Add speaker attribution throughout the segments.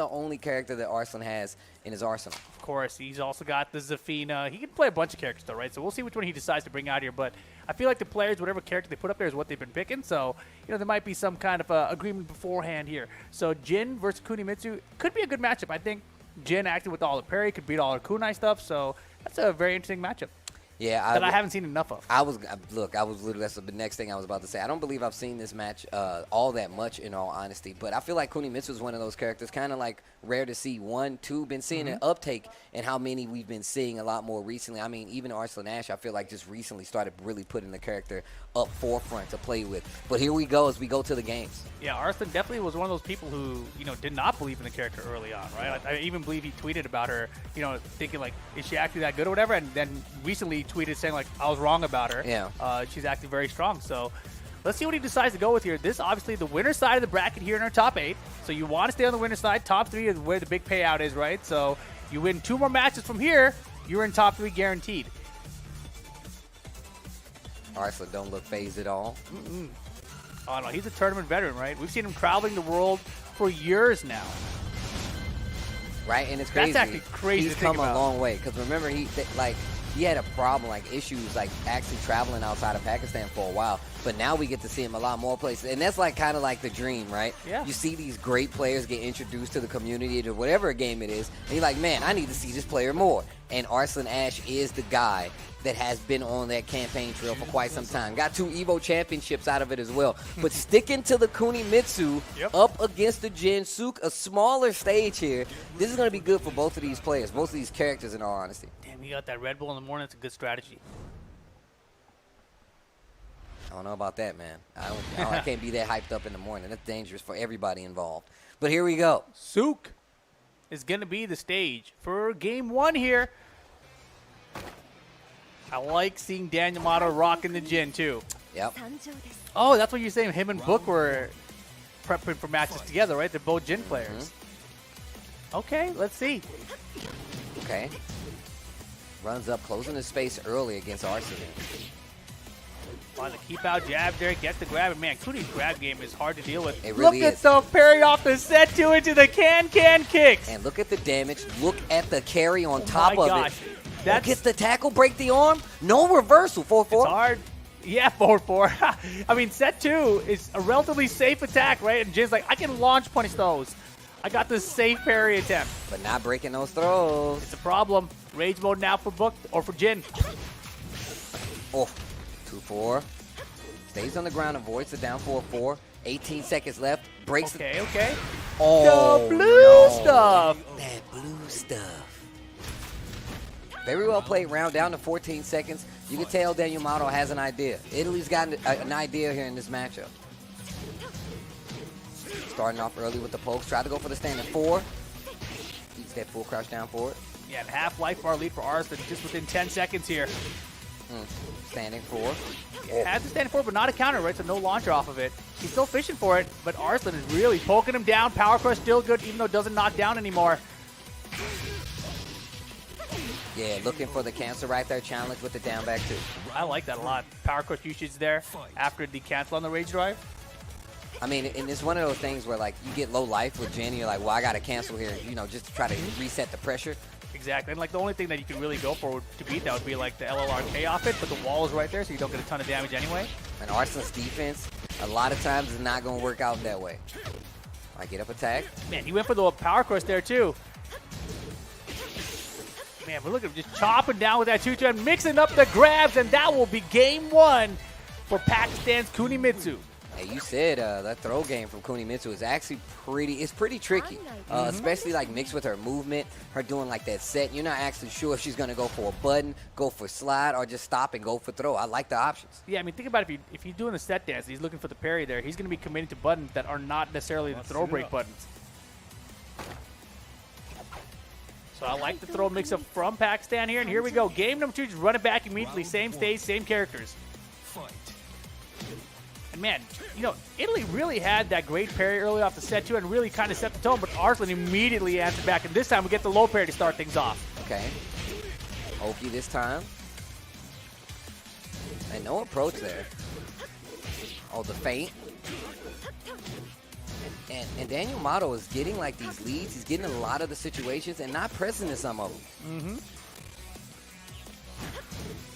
Speaker 1: the only character that Arslan has in his arsenal.
Speaker 2: Of course, he's also got the Zafina. He can play a bunch of characters, though, right? So we'll see which one he decides to bring out here. But I feel like the players, whatever character they put up there is what they've been picking. So, you know, there might be some kind of agreement beforehand here. So Jin versus Kunimitsu could be a good matchup. I think Jin acted with all the parry, could beat all the kunai stuff. So that's a very interesting matchup.
Speaker 1: Yeah,
Speaker 2: that I haven't seen enough of.
Speaker 1: That's the next thing I was about to say. I don't believe I've seen this match all that much, in all honesty. But I feel like Kunimitsu is one of those characters, kind of like rare to see. 1, 2, been seeing an uptake in how many we've been seeing a lot more recently. I mean, even Arslan Ash, I feel like just recently started really putting the character up forefront to play with. But here we go as we go to the games.
Speaker 2: Yeah, Arslan definitely was one of those people who, you know, did not believe in the character early on, right? I even believe he tweeted about her, you know, thinking like, is she actually that good or whatever? And then recently tweeted saying like, I was wrong about her.
Speaker 1: Yeah.
Speaker 2: She's acting very strong. So let's see what he decides to go with here. This obviously the winner side of the bracket here in our top 8. So you want to stay on the winner side. Top 3 is where the big payout is, right? So you win 2 more matches from here, you're in top 3 guaranteed.
Speaker 1: Arslan don't look phased at all.
Speaker 2: Oh, no, he's a tournament veteran, right? We've seen him traveling the world for years now.
Speaker 1: Right, and it's crazy.
Speaker 2: That's actually crazy
Speaker 1: He's
Speaker 2: to think
Speaker 1: come
Speaker 2: about.
Speaker 1: a long way, because remember, he had a problem, like issues, like actually traveling outside of Pakistan for a while. But now we get to see him a lot more places, and that's like kind of like the dream, right?
Speaker 2: Yeah.
Speaker 1: You see these great players get introduced to the community, to whatever game it is, and you're like, man, I need to see this player more. And Arslan Ash is the guy that has been on that campaign trail for quite some time. Got 2 EVO championships out of it as well. But sticking to the Kunimitsu up against the Jin Sook, a smaller stage here, this is going to be good for both of these players, both of these characters, in all honesty.
Speaker 2: Damn, you got that Red Bull in the morning. It's a good strategy.
Speaker 1: I don't know about that, man. I can't be that hyped up in the morning. That's dangerous for everybody involved. But here we go.
Speaker 2: Sook is going to be the stage for game 1 here. I like seeing Daniel Motto rocking the Jin, too.
Speaker 1: Yep.
Speaker 2: Oh, that's what you're saying. Him and Book were prepping for matches together, right? They're both Jin players. Okay, let's see.
Speaker 1: Okay. Runs up, closing his space early against Arslan.
Speaker 2: On the keep out jab there, gets the grab. And man, Kuni's grab game is hard to deal with.
Speaker 1: It really
Speaker 2: look
Speaker 1: is.
Speaker 2: at the parry off the set 2 into the can kicks.
Speaker 1: And look at the damage. Look at the carry on top of it.
Speaker 2: That
Speaker 1: gets the tackle, break the arm. No reversal. 4-4.
Speaker 2: It's hard. Yeah, 4-4. I mean, set 2 is a relatively safe attack, right? And Jin's like, I can launch punish those. I got this safe parry attempt.
Speaker 1: But not breaking those throws.
Speaker 2: It's a problem. Rage mode now for Book or for Jin.
Speaker 1: Oh, 2-4. Stays on the ground, avoids the down 4-4. 18 seconds left. Breaks
Speaker 2: Okay.
Speaker 1: Oh,
Speaker 2: the blue stuff.
Speaker 1: That blue stuff. Very well played round, down to 14 seconds. You can tell Daniel Motto has an idea. Italy's got an idea here in this matchup. Starting off early with the pokes. Try to go for the standing 4. Eats that full crouch down forward.
Speaker 2: Yeah, and half-life bar lead for Arslan just within 10 seconds here.
Speaker 1: Standing 4.
Speaker 2: Yeah, has the standing 4, but not a counter, right? So no launcher off of it. He's still fishing for it, but Arslan is really poking him down. Power crush still good, even though it doesn't knock down anymore.
Speaker 1: Yeah, looking for the cancel right there. Challenge with the down back 2.
Speaker 2: I like that a lot. Power crush usage there after the cancel on the rage drive.
Speaker 1: I mean, and it's one of those things where, like, you get low life with Jen, you're like, well, I got to cancel here, you know, just to try to reset the pressure.
Speaker 2: Exactly. And, like, the only thing that you can really go for to beat that would be, like, the LLRK off it, but the wall is right there, so you don't get a ton of damage anyway.
Speaker 1: And Arslan's defense, a lot of times, is not going to work out that way. I get up attack.
Speaker 2: Man, he went for the power crush there, too. Man, we're looking at just chopping down with that 2-2 and mixing up the grabs, and that will be game 1 for Pakistan's Kunimitsu.
Speaker 1: Hey, you said that throw game from Kunimitsu is actually pretty tricky, especially like mixed with her movement, her doing like that set. You're not actually sure if she's going to go for a button, go for slide, or just stop and go for throw. I like the options.
Speaker 2: Yeah, I mean, think about it. If he's doing the set dance, he's looking for the parry there, he's going to be committing to buttons that are not necessarily the throw break buttons. So I like the throw mix-up from Pakistan here, and here we go. Game number 2, just run it back immediately. Same stage, same characters. And man, you know, Italy really had that great parry early off the set 2 and really kind of set the tone, but Arslan immediately answered back, and this time we get the low parry to start things off.
Speaker 1: Okay. Oki this time. And no approach there. Oh, the feint. And Daniel Motto is getting like these leads. He's getting a lot of the situations and not pressing in some of them.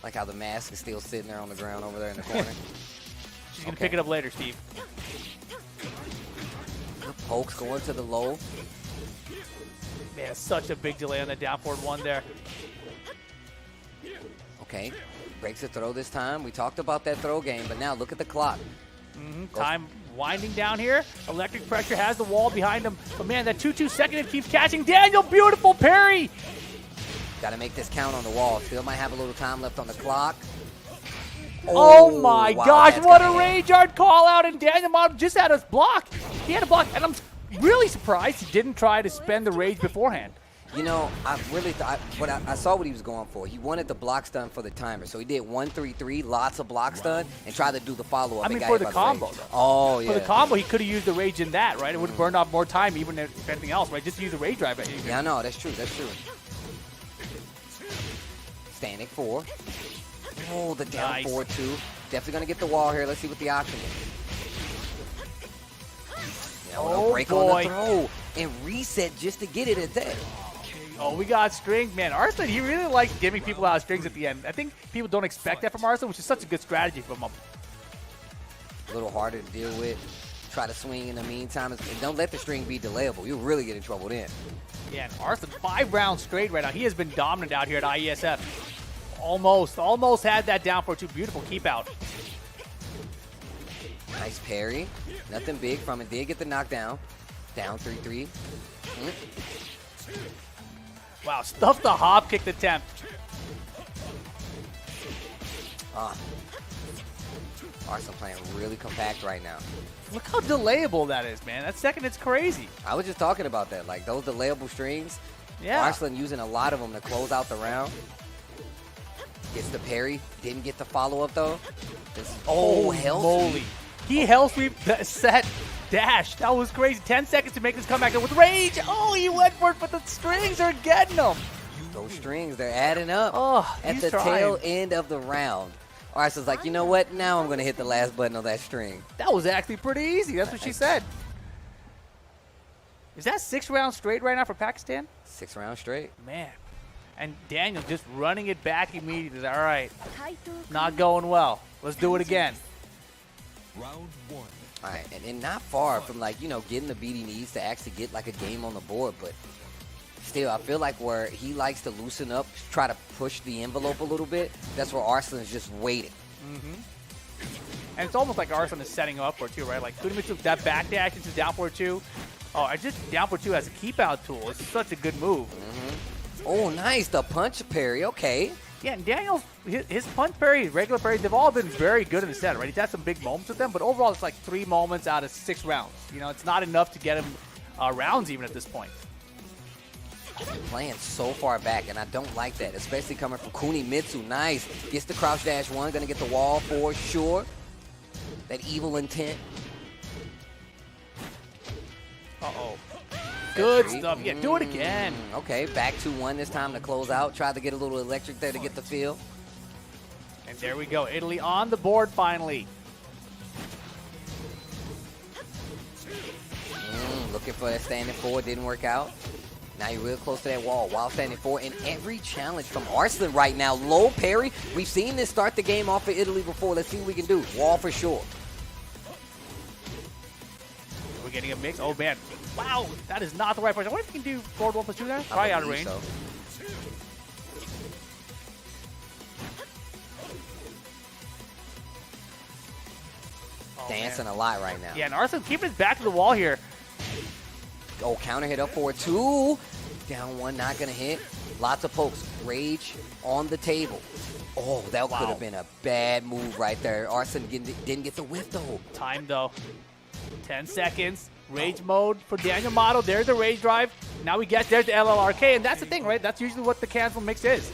Speaker 1: Like how the mask is still sitting there on the ground over there in the corner.
Speaker 2: She's going to pick it up later, Steve.
Speaker 1: Good pokes going to the low.
Speaker 2: Man, such a big delay on the down forward one there.
Speaker 1: Okay, breaks the throw this time. We talked about that throw game, but now look at the clock.
Speaker 2: Time winding down here. Electric pressure has the wall behind him. But man, that 2-2 second keeps catching. Daniel, beautiful parry.
Speaker 1: Got to make this count on the wall. Still might have a little time left on the clock.
Speaker 2: Oh my
Speaker 1: wow,
Speaker 2: gosh,
Speaker 1: that's
Speaker 2: what a
Speaker 1: gonna hit.
Speaker 2: rage art call out. And Daniel Motto just had us block. He had a block, and I'm really surprised he didn't try to spend the rage beforehand.
Speaker 1: You know, I really thought, I saw what he was going for. He wanted the block stun for the timer. So he did 1-3-3, lots of block stun, and tried to do the follow-up.
Speaker 2: I mean, for the combo, though.
Speaker 1: Oh, yeah.
Speaker 2: For the combo, he could have used the rage in that, right? It would have burned off more time, even if anything else, right? Just use the rage drive.
Speaker 1: Yeah, no, that's true. That's true. Standing 4. Oh, the down
Speaker 2: Nice.
Speaker 1: 4-2. Definitely going to get the wall here. Let's see what the option is. Yeah,
Speaker 2: Oh,
Speaker 1: break
Speaker 2: boy.
Speaker 1: on the throw and reset just to get it at that.
Speaker 2: Oh, we got strings. Man, Arslan, he really likes giving people out of strings at the end. I think people don't expect that from Arslan, which is such a good strategy from him.
Speaker 1: A little harder to deal with. Try to swing in the meantime. And don't let the string be delayable. You'll really get in trouble then.
Speaker 2: Yeah, and Arslan, 5 rounds straight right now. He has been dominant out here at IESF. Almost had that down for 2. Beautiful keep out.
Speaker 1: Nice parry. Nothing big from it. Did get the knockdown. Down 3-3.
Speaker 2: Wow, stuffed the hop kick attempt.
Speaker 1: Arslan playing really compact right now.
Speaker 2: Look how delayable that is, man. That second, it's crazy.
Speaker 1: I was just talking about that. Like those delayable strings.
Speaker 2: Yeah.
Speaker 1: Arslan using a lot of them to close out the round. Gets the parry. Didn't get the follow-up though. Oh, hell
Speaker 2: moly.
Speaker 1: sweep.
Speaker 2: He hell sweep the set dash. That was crazy. 10 seconds to make this comeback with rage. Oh, he went for it, but the strings are getting him.
Speaker 1: Those strings, they're adding up.
Speaker 2: Oh,
Speaker 1: at
Speaker 2: he's
Speaker 1: the
Speaker 2: trying.
Speaker 1: tail end of the round. Arslan's like, you know what? Now I'm going to hit the last button on that string.
Speaker 2: That was actually pretty easy. That's what she said. Is that 6 rounds straight right now for Pakistan?
Speaker 1: 6 rounds straight.
Speaker 2: Man. And Daniel just running it back immediately. All right. Not going well. Let's do it again.
Speaker 3: Round 1.
Speaker 1: All right, and not far from, like, you know, getting the beat he needs to actually get, like, a game on the board. But still, I feel like where he likes to loosen up, try to push the envelope a little bit, that's where Arslan's just waiting.
Speaker 2: And it's almost like Arslan is setting him up for it, too, right? Like, Kudimitsu, that back dash into down forward 2. Oh, I just down forward 2 as a keep out tool. It's such a good move.
Speaker 1: Oh, nice. The punch parry. Okay.
Speaker 2: Yeah, and Daniel's, his punch parries, regular parries, they've all been very good in the set, right? He's had some big moments with them, but overall it's like 3 moments out of 6 rounds. You know, it's not enough to get him rounds even at this point.
Speaker 1: Playing so far back, and I don't like that, especially coming from Kunimitsu. Nice. Gets the crouch dash 1. Going to get the wall for sure. That evil intent.
Speaker 2: Uh-oh. Good stuff. Yeah, do it again.
Speaker 1: Okay, back 2-1 this time to close out. Tried to get a little electric there to get the feel.
Speaker 2: And there we go. Italy on the board finally.
Speaker 1: Looking for that standing 4. Didn't work out. Now you're real close to that wall while standing 4. And every challenge from Arslan right now. Low parry. We've seen this start the game off for Italy before. Let's see what we can do. Wall for sure.
Speaker 2: We're getting a mix. Oh, man. Wow, that is not the right pressure. I wonder if you can do forward 1+2 there. Probably out of range.
Speaker 1: So.
Speaker 2: Oh,
Speaker 1: Dancing
Speaker 2: man.
Speaker 1: a lot right now.
Speaker 2: Yeah, and Arslan keeping his back to the wall here.
Speaker 1: Oh, counter hit up for 2. Down 1, not going to hit. Lots of pokes. Rage on the table. Oh, that could have been a bad move right there. Arslan didn't get the whiff, though.
Speaker 2: Time, though. 10 seconds. Rage mode for Daniel Motto. There's the rage drive. Now we get there's the LLRK, and that's the thing, right? That's usually what the cancel mix is.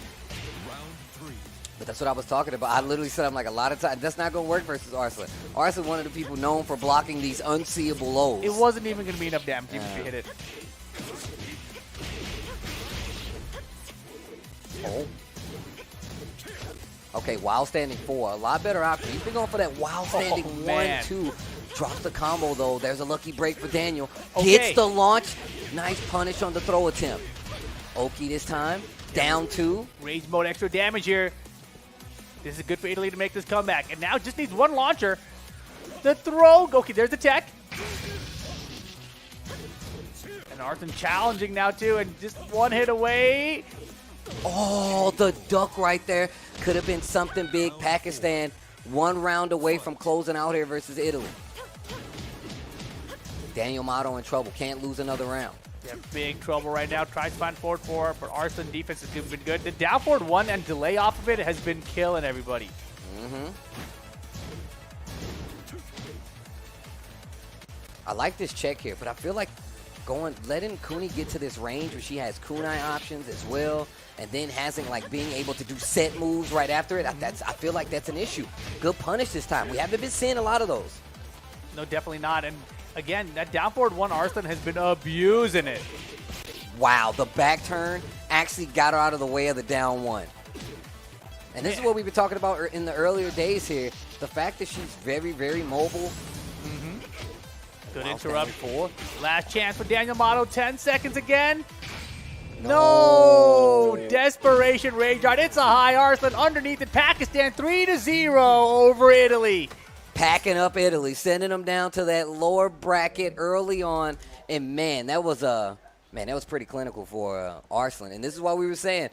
Speaker 3: Round 3.
Speaker 1: But that's what I was talking about. I literally said, I'm like, a lot of times, that's not going to work versus Arslan. Arslan, one of the people known for blocking these unseeable lows.
Speaker 2: It wasn't even going to be enough damage even if you hit it.
Speaker 1: Oh. Okay, while standing 4. A lot better option. He's been going for that while standing
Speaker 2: man.
Speaker 1: 1-2. Drops the combo, though. There's a lucky break for Daniel.
Speaker 2: Okay.
Speaker 1: Gets the launch. Nice punish on the throw attempt. Oki this time. Down 2.
Speaker 2: Rage mode, extra damage here. This is good for Italy to make this comeback. And now just needs one launcher. The throw. Okay, there's the tech. And Arthur challenging now, too. And just one hit away.
Speaker 1: Oh, the duck right there. Could have been something big. Pakistan 1 round away from closing out here versus Italy. Daniel Mato in trouble. Can't lose another round.
Speaker 2: Yeah, big trouble right now. Tries to find forward 4, but Arslan defense has been good. The down forward 1 and delay off of it has been killing everybody.
Speaker 1: I like this check here, but I feel like letting Kuni get to this range where she has kunai options as well, and then hasn't like being able to do set moves right after it. I feel like that's an issue. Good punish this time. We haven't been seeing a lot of those.
Speaker 2: No, definitely not. And again, that down forward 1 Arslan has been abusing it.
Speaker 1: Wow, the back turn actually got her out of the way of the down 1. And this is what we've been talking about in the earlier days here. The fact that she's very, very mobile.
Speaker 2: Good interrupt. 4. Last chance for Daniel Mato. 10 seconds again.
Speaker 1: No.
Speaker 2: No! Desperation rage art. It's a high Arslan underneath it. Pakistan 3-0 over Italy.
Speaker 1: Packing up Italy, sending them down to that lower bracket early on. And man, that was pretty clinical for Arslan. And this is why we were saying